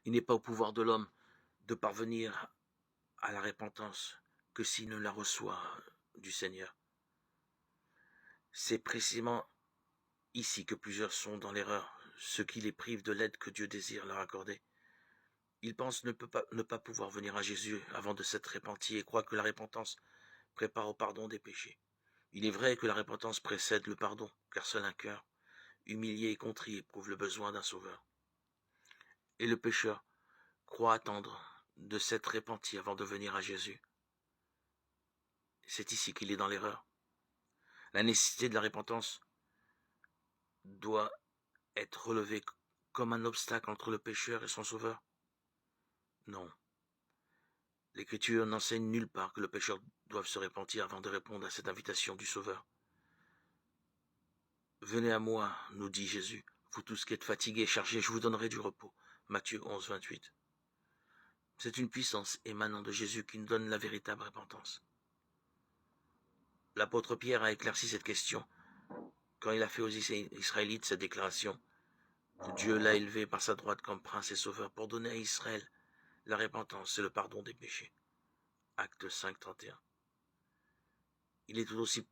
Il n'est pas au pouvoir de l'homme de parvenir à la repentance que s'il ne la reçoit du Seigneur. C'est précisément ici que plusieurs sont dans l'erreur, ce qui les prive de l'aide que Dieu désire leur accorder. Ils pensent ne pas pouvoir venir à Jésus avant de s'être repentis et croient que la repentance prépare au pardon des péchés. Il est vrai que la repentance précède le pardon, car seul un cœur humilié et contrit éprouve le besoin d'un sauveur. Et le pécheur croit attendre de s'être repenti avant de venir à Jésus. C'est ici qu'il est dans l'erreur. La nécessité de la repentance doit être relevée comme un obstacle entre le pécheur et son sauveur. Non. L'Écriture n'enseigne nulle part que le pécheur doive se repentir avant de répondre à cette invitation du Sauveur. Venez à moi, nous dit Jésus, vous tous qui êtes fatigués et chargés, je vous donnerai du repos. Matthieu 11, 28. C'est une puissance émanant de Jésus qui nous donne la véritable repentance. L'apôtre Pierre a éclairci cette question quand il a fait aux Israélites cette déclaration. Dieu l'a élevé par sa droite comme prince et sauveur pour donner à Israël la repentance et le pardon des péchés. Acte 5, 31. Il est tout aussi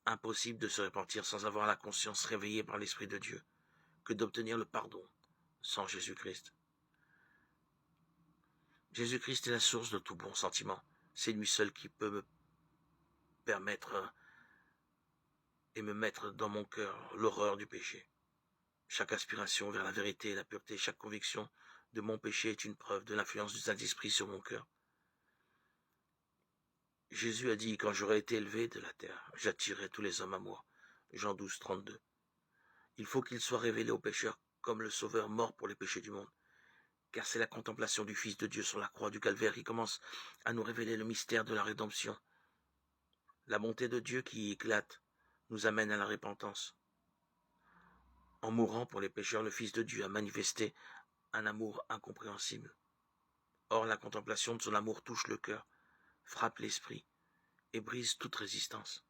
impossible de se repentir sans avoir la conscience réveillée par l'Esprit de Dieu que d'obtenir le pardon sans Jésus-Christ. Jésus-Christ est la source de tout bon sentiment. C'est lui seul qui peut me permettre et me mettre dans mon cœur l'horreur du péché. Chaque aspiration vers la vérité et la pureté, chaque conviction de mon péché est une preuve de l'influence du Saint-Esprit sur mon cœur. Jésus a dit, quand j'aurai été élevé de la terre, j'attirerai tous les hommes à moi. Jean 12, 32. Il faut qu'il soit révélé aux pécheurs comme le Sauveur mort pour les péchés du monde. Car c'est la contemplation du Fils de Dieu sur la croix du Calvaire qui commence à nous révéler le mystère de la rédemption. La bonté de Dieu qui y éclate nous amène à la repentance. En mourant pour les pécheurs, le Fils de Dieu a manifesté un amour incompréhensible. Or, la contemplation de son amour touche le cœur, frappe l'esprit et brise toute résistance.